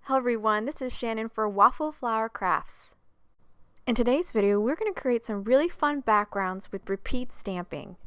Hello everyone, this is Shannon for Waffle Flower Crafts. In today's video, we're going to create some really fun backgrounds with repeat stamping.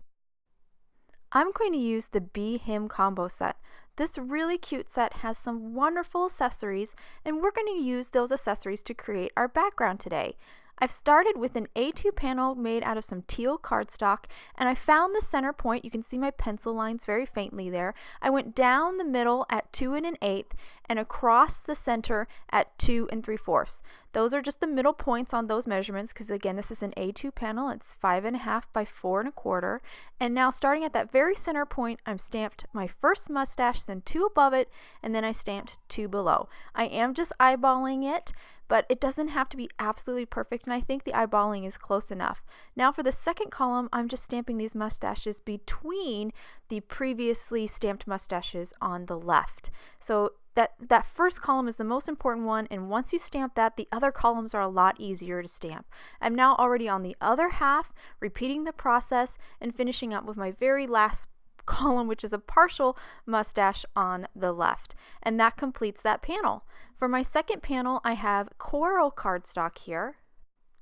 I'm going to use the Yippee Combo set. This really cute set has some wonderful accessories, and we're going to use those accessories to create our background today. I've started with an A2 panel made out of some teal cardstock, and I found the center point. You can see my pencil lines very faintly there. I went down the middle at 2 1/8 and across the center at 2 3/4. Those are just the middle points on those measurements because again this is an A2 panel. It's 5 1/2 by 4 1/4. And now starting at that very center point, I'm stamped my first mustache, then 2 above it, and then I stamped 2 below. I am just eyeballing it, but it doesn't have to be absolutely perfect, and I think the eyeballing is close enough. Now for the second column, I'm just stamping these mustaches between the previously stamped mustaches on the left. So that first column is the most important one, and once you stamp that, the other columns are a lot easier to stamp. I'm now already on the other half, repeating the process and finishing up with my very last column, which is a partial mustache on the left, and that completes that panel. For my second panel, I have coral cardstock here.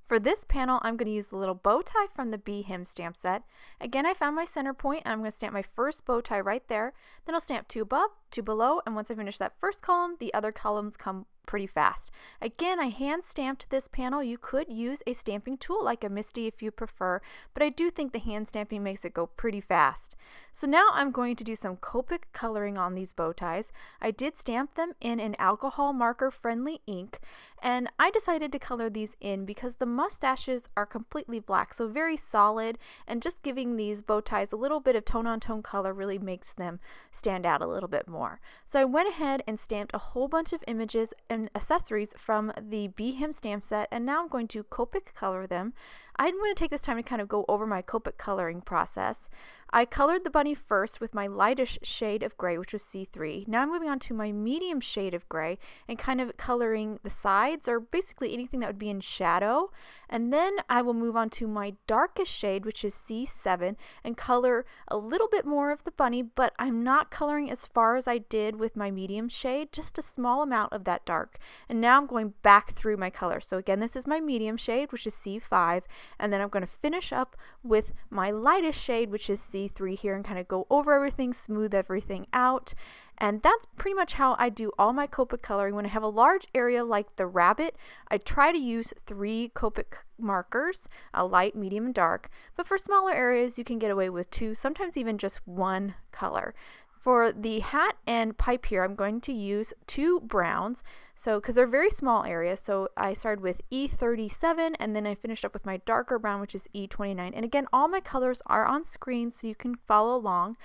For this panel, I'm going to use the little bow tie from the Yippee Stamp Set. Again, I found my center point, and I'm going to stamp my first bow tie right there. Then I'll stamp 2 above, 2 below, and once I finish that first column, the other columns come pretty fast. Again, I hand stamped this panel. You could use a stamping tool like a Misty if you prefer, but I do think the hand stamping makes it go pretty fast. So now I'm going to do some Copic coloring on these bow ties. I did stamp them in an alcohol marker friendly ink, and I decided to color these in because the mustaches are completely black, so very solid, and just giving these bow ties a little bit of tone on tone color really makes them stand out a little bit more. So I went ahead and stamped a whole bunch of images and accessories from the Yippee Stamp Set, and now I'm going to Copic color them. I'm going to take this time to kind of go over my Copic coloring process. I colored the bunny first with my lightest shade of gray, which was C3. Now I'm moving on to my medium shade of gray and kind of coloring the sides, or basically anything that would be in shadow. And then I will move on to my darkest shade, which is C7, and color a little bit more of the bunny, but I'm not coloring as far as I did with my medium shade, just a small amount of that dark. And now I'm going back through my color. So again, this is my medium shade, which is C5, and then I'm going to finish up with my lightest shade, which is C3 here, and kind of go over everything, smooth everything out. And that's pretty much how I do all my Copic coloring. When I have a large area like the rabbit, I try to use 3 Copic markers, a light, medium, and dark. But for smaller areas, you can get away with 2, sometimes even just 1 color. For the hat and pipe here, I'm going to use 2 browns, so because they're very small areas. So I started with E37, and then I finished up with my darker brown, which is E29. And again, all my colors are on screen, so you can follow along.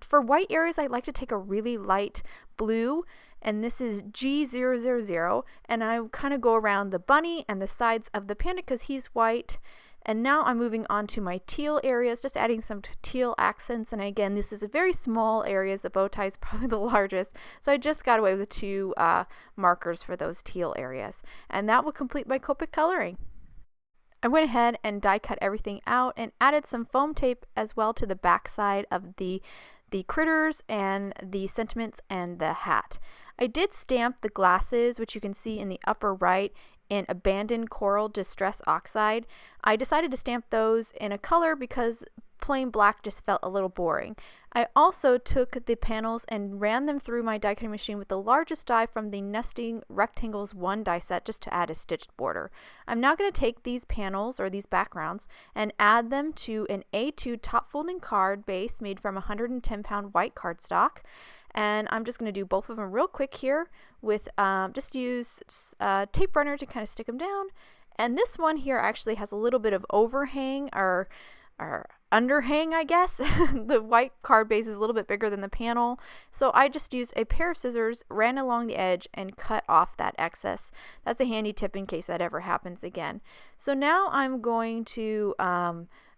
For white areas, I like to take a really light blue, and this is G000, and I kind of go around the bunny and the sides of the panda because he's white. And now I'm moving on to my teal areas, just adding some teal accents. And again, this is a very small areas. The bow tie is probably the largest. So I just got away with 2 markers for those teal areas. And that will complete my Copic coloring. I went ahead and die cut everything out and added some foam tape as well to the back side of the critters and the sentiments and the hat. I did stamp the glasses, which you can see in the upper right, in Abandoned Coral Distress Oxide. I decided to stamp those in a color because plain black just felt a little boring. I also took the panels and ran them through my die cutting machine with the largest die from the Nesting Rectangles 1 die set just to add a stitched border. I'm now going to take these panels, or these backgrounds, and add them to an A2 top folding card base made from 110-pound white cardstock. And I'm just going to do both of them real quick here with just use a tape runner to kind of stick them down. And this one here actually has a little bit of overhang or underhang, I guess. The white card base is a little bit bigger than the panel, so I just used a pair of scissors, ran along the edge, and cut off that excess. That's a handy tip in case that ever happens again. So now I'm going to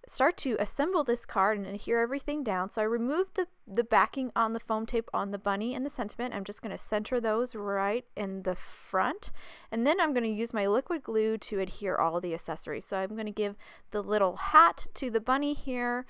start to assemble this card and adhere everything down. So I removed the backing on the foam tape on the bunny and the sentiment. I'm just going to center those right in the front, and then I'm going to use my liquid glue to adhere all the accessories. So I'm going to give the little hat to the bunny here,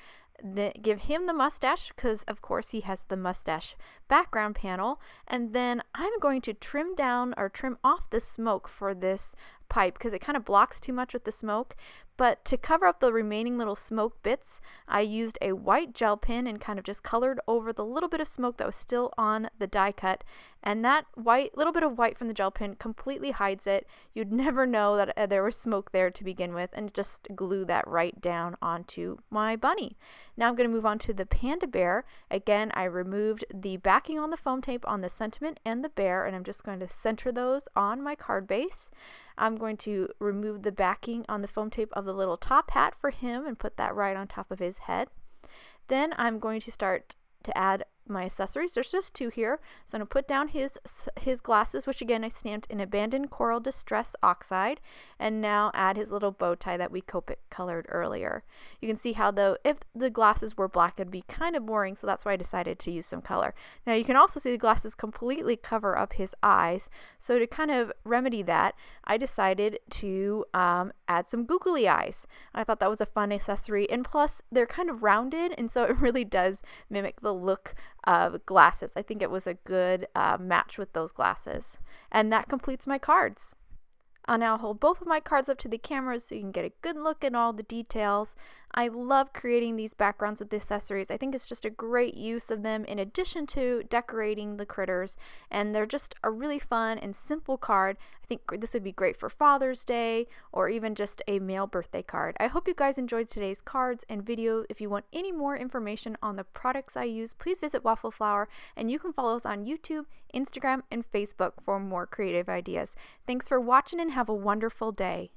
give him the mustache because of course he has the mustache background panel, and then I'm going to trim down or trim off the smoke for this pipe because it kind of blocks too much with the smoke. But to cover up the remaining little smoke bits, I used a white gel pen and kind of just colored over the little bit of smoke that was still on the die cut, and that little bit of white from the gel pen completely hides it. You'd never know that there was smoke there to begin with, and just glue that right down onto my bunny. Now I'm going to move on to the panda bear. Again, I removed the backing on the foam tape on the sentiment and the bear, and I'm just going to center those on my card base. I'm going to remove the backing on the foam tape of the little top hat for him and put that right on top of his head. Then I'm going to start to add my accessories. There's just 2 here. So I'm going to put down his glasses, which again I stamped in Abandoned Coral Distress Oxide, and now add his little bow tie that we Copic colored earlier. You can see how if the glasses were black, it'd be kind of boring, so that's why I decided to use some color. Now you can also see the glasses completely cover up his eyes, so to kind of remedy that, I decided to add some googly eyes. I thought that was a fun accessory, and plus they're kind of rounded, and so it really does mimic the look of glasses. I think it was a good match with those glasses. And that completes my cards. I'll now hold both of my cards up to the camera so you can get a good look at all the details. I love creating these backgrounds with the accessories. I think it's just a great use of them in addition to decorating the critters, and they're just a really fun and simple card. I think this would be great for Father's Day or even just a male birthday card. I hope you guys enjoyed today's cards and video. If you want any more information on the products I use, please visit Waffle Flower, and you can follow us on YouTube, Instagram, and Facebook for more creative ideas. Thanks for watching and have a wonderful day.